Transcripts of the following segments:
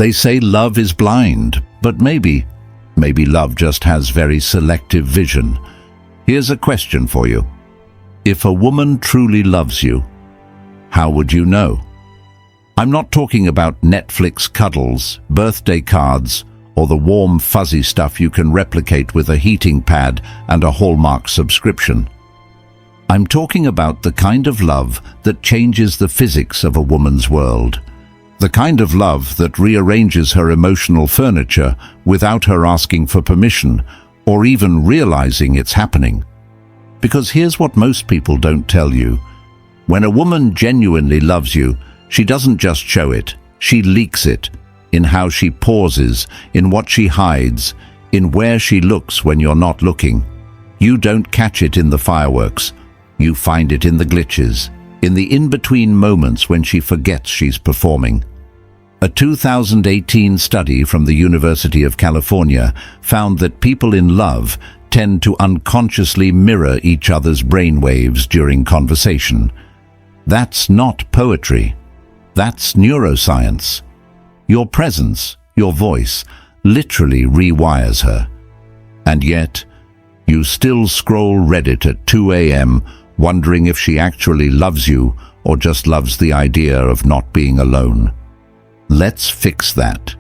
They say love is blind, but maybe love just has very selective vision. Here's a question for you. If a woman truly loves you, how would you know? I'm not talking about Netflix cuddles, birthday cards, or the warm, fuzzy stuff you can replicate with a heating pad and a Hallmark subscription. I'm talking about the kind of love that changes the physics of a woman's world. The kind of love that rearranges her emotional furniture without her asking for permission or even realizing it's happening. Because here's what most people don't tell you. When a woman genuinely loves you, she doesn't just show it, she leaks it. In how she pauses, in what she hides, in where she looks when you're not looking. You don't catch it in the fireworks. You find it in the glitches, in the in-between moments when she forgets she's performing. A 2018 study from the University of California found that people in love tend to unconsciously mirror each other's brainwaves during conversation. That's not poetry. That's neuroscience. Your presence, your voice, literally rewires her. And yet, you still scroll Reddit at 2 a.m. wondering if she actually loves you or just loves the idea of not being alone. Let's fix that.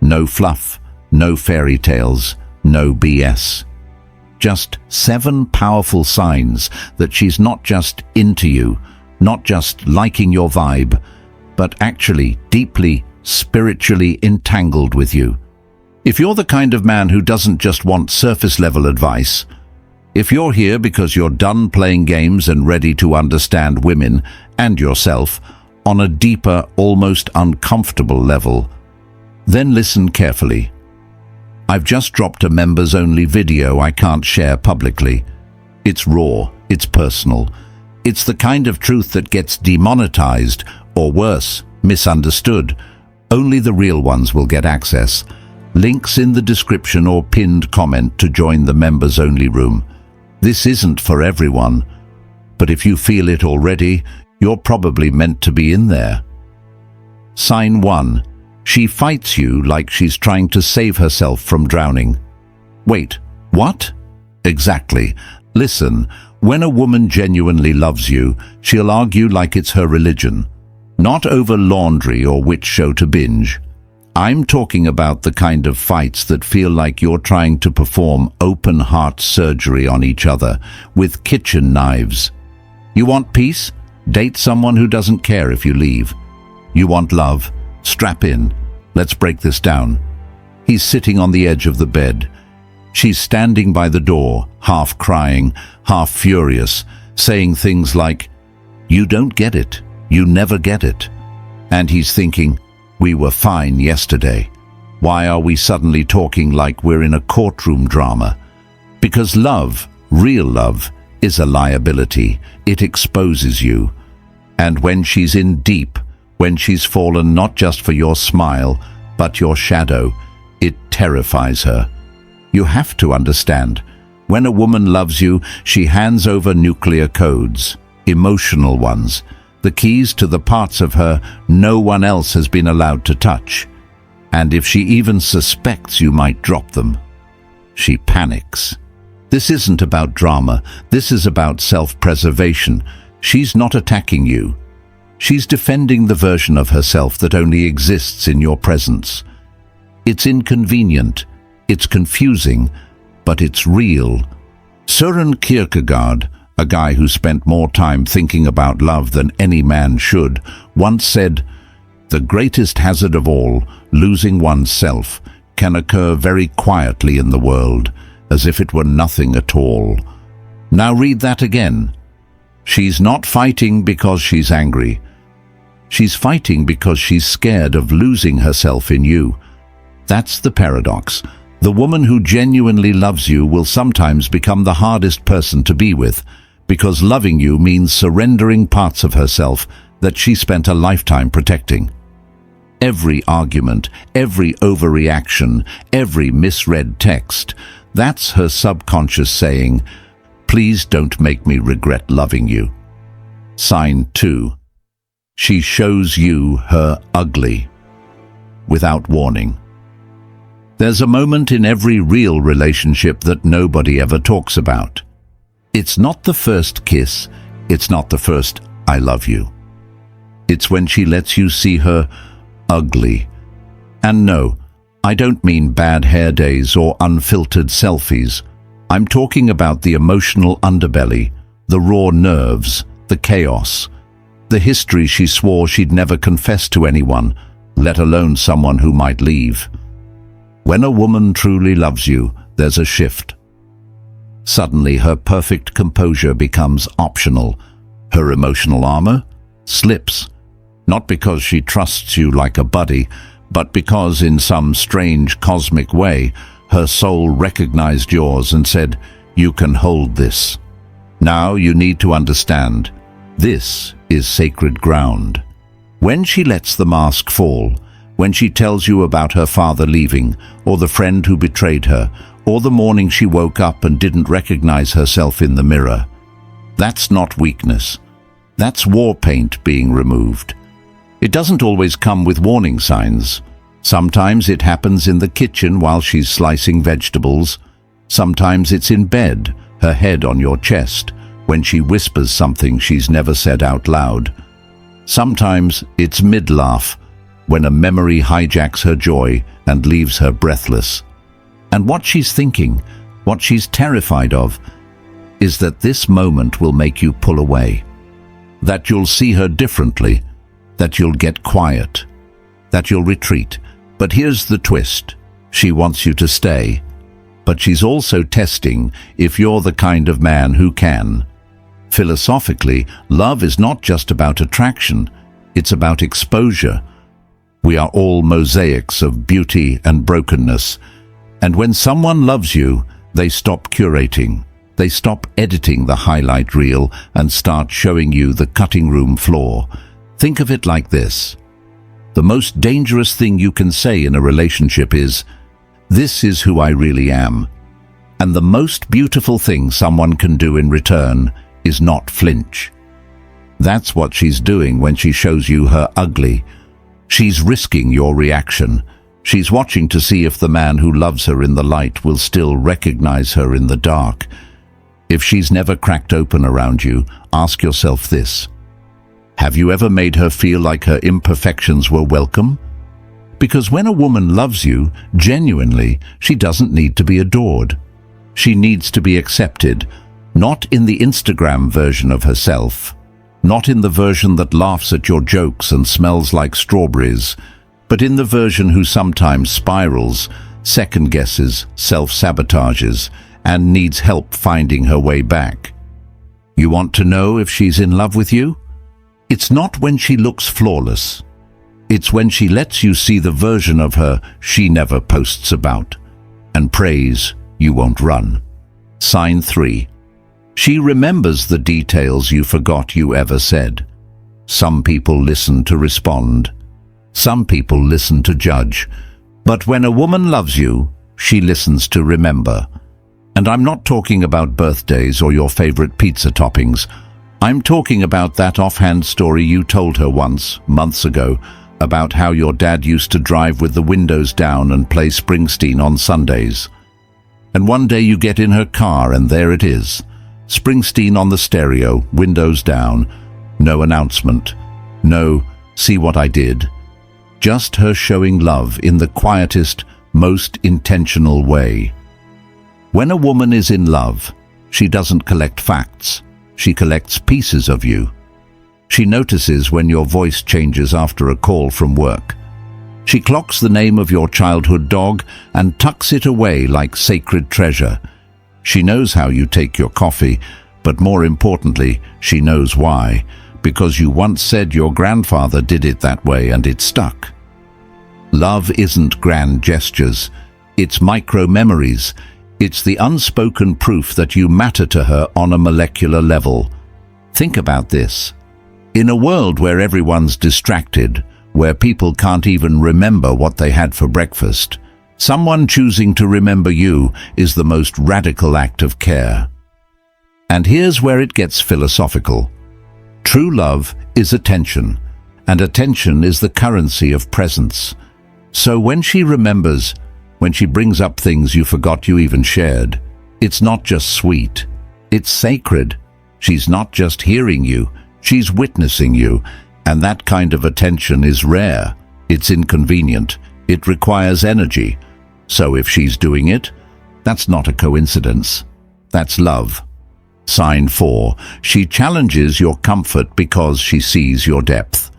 No fluff, no fairy tales, no BS. Just 7 powerful signs that she's not just into you, not just liking your vibe, but actually deeply, spiritually entangled with you. If you're the kind of man who doesn't just want surface-level advice, if you're here because you're done playing games and ready to understand women and yourself on a deeper, almost uncomfortable level, then listen carefully. I've just dropped a members-only video I can't share publicly. It's raw, it's personal. It's the kind of truth that gets demonetized, or worse, misunderstood. Only the real ones will get access. Links in the description or pinned comment to join the members-only room. This isn't for everyone, but if you feel it already, you're probably meant to be in there. Sign 1. She fights you like she's trying to save herself from drowning. Wait, what? Exactly. Listen, when a woman genuinely loves you, she'll argue like it's her religion. Not over laundry or which show to binge. I'm talking about the kind of fights that feel like you're trying to perform open-heart surgery on each other with kitchen knives. You want peace? Date someone who doesn't care if you leave. You want love? Strap in. Let's break this down. He's sitting on the edge of the bed. She's standing by the door, half crying, half furious, saying things like, "You don't get it. You never get it." And he's thinking, "We were fine yesterday. Why are we suddenly talking like we're in a courtroom drama?" Because love, real love, is a liability. It exposes you. And when she's in deep, when she's fallen not just for your smile, but your shadow, it terrifies her. You have to understand, when a woman loves you, she hands over nuclear codes, emotional ones, the keys to the parts of her no one else has been allowed to touch. And if she even suspects you might drop them, she panics. This isn't about drama. This is about self-preservation. She's not attacking you. She's defending the version of herself that only exists in your presence. It's inconvenient. It's confusing, but it's real. Søren Kierkegaard, a guy who spent more time thinking about love than any man should, once said, "The greatest hazard of all, losing oneself, can occur very quietly in the world, as if it were nothing at all." Now read that again. She's not fighting because she's angry. She's fighting because she's scared of losing herself in you. That's the paradox. The woman who genuinely loves you will sometimes become the hardest person to be with, because loving you means surrendering parts of herself that she spent a lifetime protecting. Every argument, every overreaction, every misread text, that's her subconscious saying, "Please don't make me regret loving you." Sign 2. She shows you her ugly. without warning. There's a moment in every real relationship that nobody ever talks about. It's not the first kiss, it's not the first "I love you." It's when she lets you see her ugly. And no, I don't mean bad hair days or unfiltered selfies. I'm talking about the emotional underbelly, the raw nerves, the chaos, the history she swore she'd never confess to anyone, let alone someone who might leave. When a woman truly loves you, there's a shift. Suddenly her perfect composure becomes optional. Her emotional armor slips, not because she trusts you like a buddy, but because in some strange cosmic way, her soul recognized yours and said, "You can hold this." Now you need to understand, this is sacred ground. When she lets the mask fall, when she tells you about her father leaving, or the friend who betrayed her, or the morning she woke up and didn't recognize herself in the mirror, that's not weakness. That's war paint being removed. It doesn't always come with warning signs. Sometimes it happens in the kitchen while she's slicing vegetables. Sometimes it's in bed, her head on your chest, when she whispers something she's never said out loud. Sometimes it's mid-laugh, when a memory hijacks her joy and leaves her breathless. And what she's thinking, what she's terrified of, is that this moment will make you pull away, that you'll see her differently, that you'll get quiet, that you'll retreat. But here's the twist. She wants you to stay, but she's also testing if you're the kind of man who can. Philosophically, love is not just about attraction, it's about exposure. We are all mosaics of beauty and brokenness, and when someone loves you, they stop curating. They stop editing the highlight reel and start showing you the cutting room floor. Think of it like this. The most dangerous thing you can say in a relationship is, "This is who I really am." And the most beautiful thing someone can do in return is not flinch. That's what she's doing when she shows you her ugly. She's risking your reaction. She's watching to see if the man who loves her in the light will still recognize her in the dark. If she's never cracked open around you, ask yourself this. Have you ever made her feel like her imperfections were welcome? Because when a woman loves you, genuinely, she doesn't need to be adored. She needs to be accepted, not in the Instagram version of herself, not in the version that laughs at your jokes and smells like strawberries, but in the version who sometimes spirals, second-guesses, self-sabotages, and needs help finding her way back. You want to know if she's in love with you? It's not when she looks flawless. It's when she lets you see the version of her she never posts about, and prays you won't run. Sign 3. She remembers the details you forgot you ever said. Some people listen to respond. Some people listen to judge. But when a woman loves you, she listens to remember. And I'm not talking about birthdays or your favorite pizza toppings. I'm talking about that offhand story you told her once, months ago, about how your dad used to drive with the windows down and play Springsteen on Sundays. And one day you get in her car and there it is, Springsteen on the stereo, windows down, no announcement, no "see what I did," just her showing love in the quietest, most intentional way. When a woman is in love, she doesn't collect facts. She collects pieces of you. She notices when your voice changes after a call from work. She clocks the name of your childhood dog and tucks it away like sacred treasure. She knows how you take your coffee, but more importantly, she knows why, because you once said your grandfather did it that way and it stuck. Love isn't grand gestures, it's micro-memories. It's the unspoken proof that you matter to her on a molecular level. Think about this. In a world where everyone's distracted, where people can't even remember what they had for breakfast, someone choosing to remember you is the most radical act of care. And here's where it gets philosophical. True love is attention, and attention is the currency of presence. So when she remembers, when she brings up things you forgot you even shared, it's not just sweet, it's sacred. She's not just hearing you, she's witnessing you, and that kind of attention is rare. It's inconvenient. It requires energy. So if she's doing it, that's not a coincidence. That's love. Sign 4. She challenges your comfort because she sees your depth.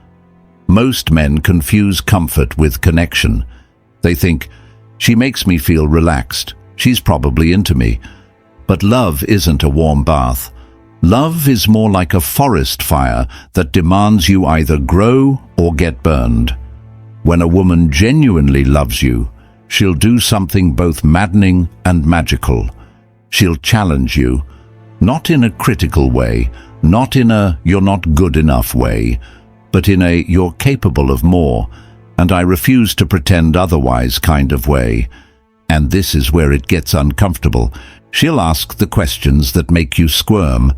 Most men confuse comfort with connection. They think, she makes me feel relaxed. She's probably into me. But love isn't a warm bath. Love is more like a forest fire that demands you either grow or get burned. When a woman genuinely loves you, she'll do something both maddening and magical. She'll challenge you, not in a critical way, not in a you're not good enough way, but in a you're capable of more, and I refuse to pretend otherwise kind of way. And this is where it gets uncomfortable. She'll ask the questions that make you squirm.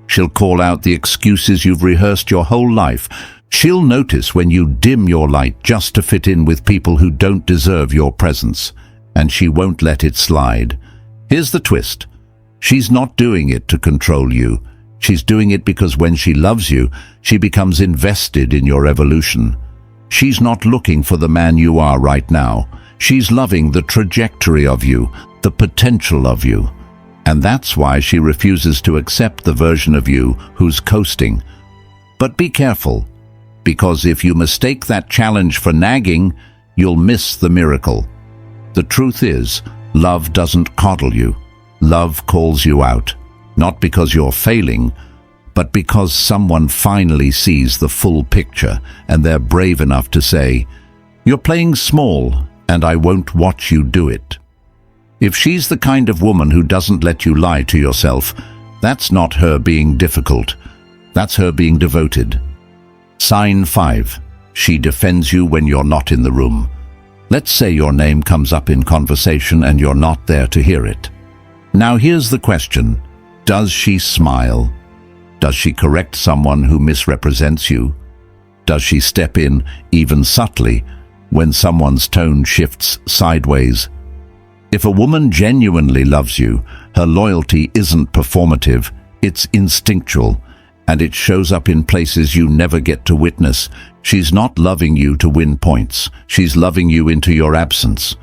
She'll call out the excuses you've rehearsed your whole life. She'll notice when you dim your light just to fit in with people who don't deserve your presence, and she won't let it slide. Here's the twist. She's not doing it to control you. She's doing it because when she loves you, she becomes invested in your evolution. She's not looking for the man you are right now. She's loving the trajectory of you, the potential of you. And that's why she refuses to accept the version of you who's coasting. But be careful, because if you mistake that challenge for nagging, you'll miss the miracle. The truth is, love doesn't coddle you. Love calls you out, not because you're failing, but because someone finally sees the full picture and they're brave enough to say, "You're playing small, and I won't watch you do it." If she's the kind of woman who doesn't let you lie to yourself, that's not her being difficult. That's her being devoted. Sign 5. She defends you when you're not in the room. Let's say your name comes up in conversation and you're not there to hear it. Now here's the question. Does she smile? Does she correct someone who misrepresents you? Does she step in, even subtly, when someone's tone shifts sideways? If a woman genuinely loves you, her loyalty isn't performative, it's instinctual, and it shows up in places you never get to witness. She's not loving you to win points, she's loving you into your absence.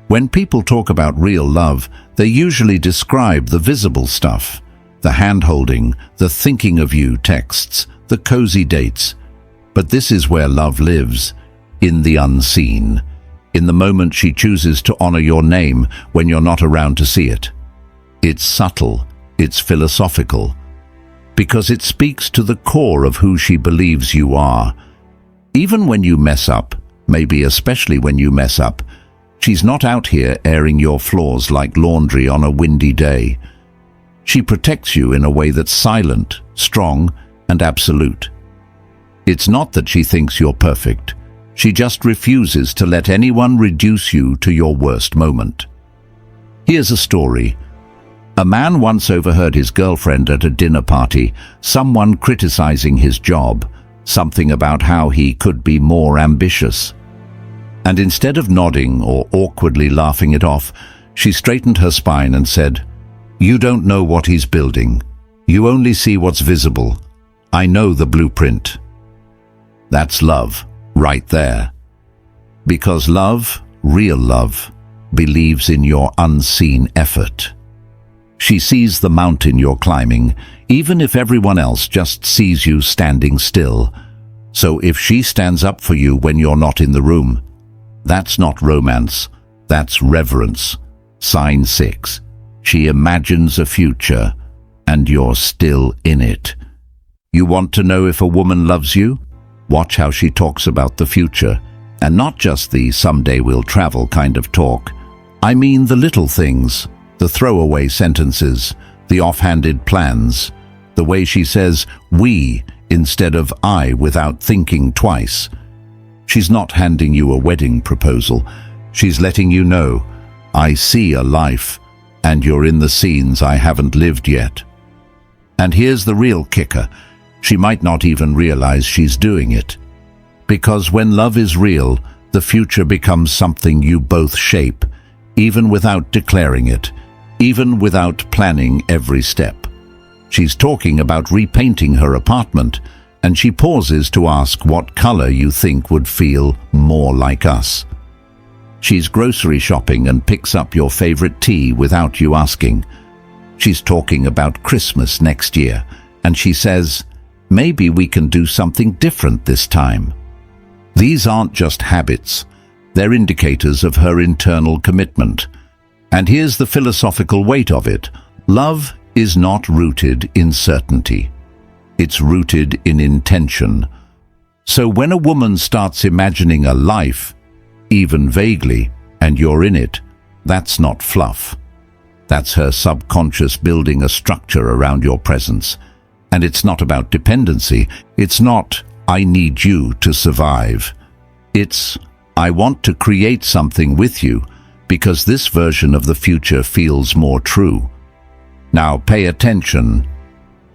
When people talk about real love, they usually describe the visible stuff, the hand-holding, the thinking of you texts, the cozy dates. But this is where love lives, in the unseen. In the moment she chooses to honor your name when you're not around to see it. It's subtle, it's philosophical, because it speaks to the core of who she believes you are. Even when you mess up, maybe especially when you mess up, she's not out here airing your flaws like laundry on a windy day. She protects you in a way that's silent, strong, and absolute. It's not that she thinks you're perfect. She just refuses to let anyone reduce you to your worst moment. Here's a story. A man once overheard his girlfriend at a dinner party, someone criticizing his job, something about how he could be more ambitious. And instead of nodding or awkwardly laughing it off, she straightened her spine and said, "You don't know what he's building. You only see what's visible. I know the blueprint." That's love. Right there. Because love, real love, believes in your unseen effort. She sees the mountain you're climbing, even if everyone else just sees you standing still. So if she stands up for you when you're not in the room, that's not romance, that's reverence. Sign 6. She imagines a future, and you're still in it. You want to know if a woman loves you? Watch how she talks about the future, and not just the someday we'll travel kind of talk. I mean the little things, the throwaway sentences, the offhanded plans, the way she says we instead of I without thinking twice. She's not handing you a wedding proposal. She's letting you know, I see a life, and you're in the scenes I haven't lived yet. And here's the real kicker. She might not even realize she's doing it. Because when love is real, The future becomes something you both shape, even without declaring it, even without planning every step. She's talking about repainting her apartment, and she pauses to ask what color you think would feel more like us. She's grocery shopping and picks up your favorite tea without you asking. She's talking about Christmas next year, and she says, maybe we can do something different this time. These aren't just habits, they're indicators of her internal commitment. And here's the philosophical weight of it. Love is not rooted in certainty. It's rooted in intention. So when a woman starts imagining a life, even vaguely, and you're in it, that's not fluff. That's her subconscious building a structure around your presence. And it's not about dependency. It's not, I need you to survive. It's, I want to create something with you because this version of the future feels more true. Now pay attention.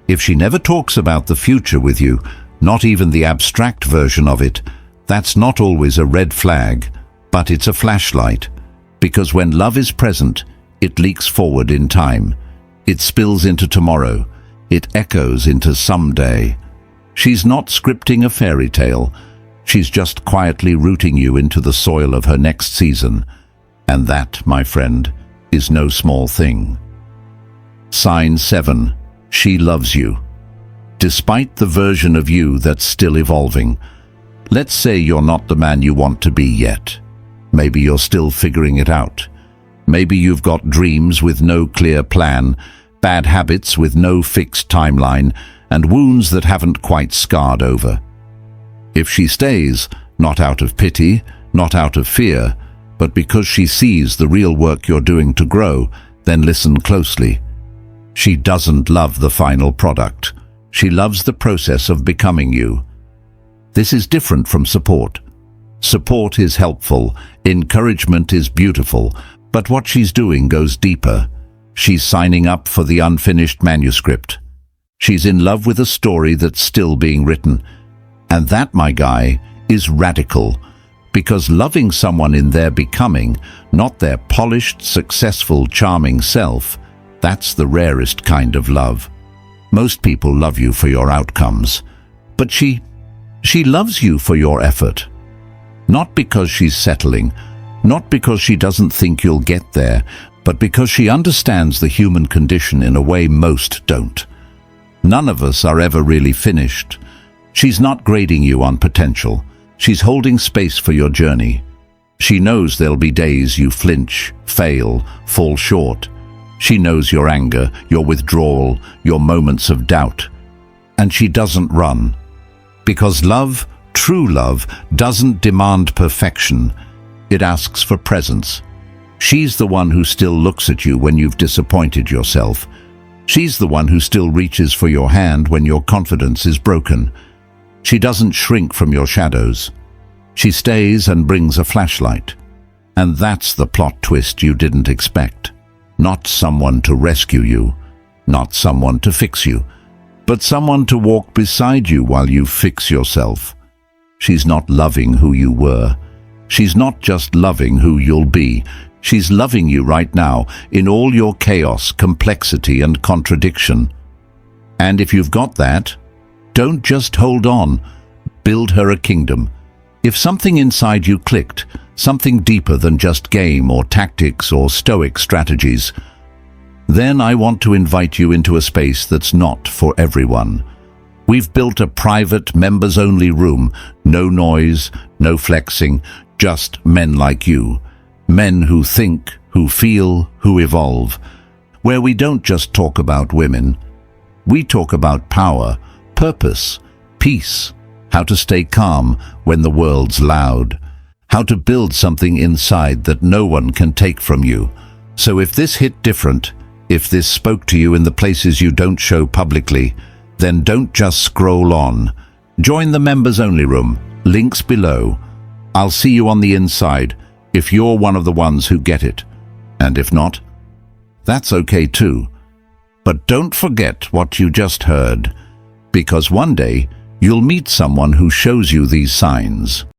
If she never talks about the future with you, not even the abstract version of it, that's not always a red flag, but it's a flashlight. Because when love is present, it leaks forward in time. It spills into tomorrow. It echoes into someday. She's not scripting a fairy tale. She's just quietly rooting you into the soil of her next season. And that, my friend, is no small thing. Sign 7. She loves you. Despite the version of you that's still evolving. Let's say you're not the man you want to be yet. Maybe you're still figuring it out. Maybe you've got dreams with no clear plan, bad habits with no fixed timeline, and wounds that haven't quite scarred over. If she stays, not out of pity, not out of fear, but because she sees the real work you're doing to grow, then listen closely. She doesn't love the final product. She loves the process of becoming you. This is different from support. Support is helpful, encouragement is beautiful, but what she's doing goes deeper. She's signing up for the unfinished manuscript. She's in love with a story that's still being written. And that, my guy, is radical, because loving someone in their becoming, not their polished, successful, charming self, that's the rarest kind of love. Most people love you for your outcomes, but she loves you for your effort. Not because she's settling, not because she doesn't think you'll get there, but because she understands the human condition in a way most don't. None of us are ever really finished. She's not grading you on potential. She's holding space for your journey. She knows there'll be days you flinch, fail, fall short. She knows your anger, your withdrawal, your moments of doubt. And she doesn't run. Because love, true love, doesn't demand perfection. It asks for presence. She's the one who still looks at you when you've disappointed yourself. She's the one who still reaches for your hand when your confidence is broken. She doesn't shrink from your shadows. She stays and brings a flashlight. And that's the plot twist you didn't expect. Not someone to rescue you, not someone to fix you, but someone to walk beside you while you fix yourself. She's not loving who you were. She's not just loving who you'll be. She's loving you right now in all your chaos, complexity, and contradiction. And if you've got that, don't just hold on. Build her a kingdom. If something inside you clicked, something deeper than just game or tactics or stoic strategies, then I want to invite you into a space that's not for everyone. We've built a private, members-only room. No noise, no flexing, just men like you. Men who think, who feel, who evolve. Where we don't just talk about women. We talk about power, purpose, peace, how to stay calm when the world's loud, how to build something inside that no one can take from you. So if this hit different, if this spoke to you in the places you don't show publicly, then don't just scroll on. Join the members-only room, links below. I'll see you on the inside if you're one of the ones who get it. And if not, that's okay too. But don't forget what you just heard, because one day you'll meet someone who shows you these signs.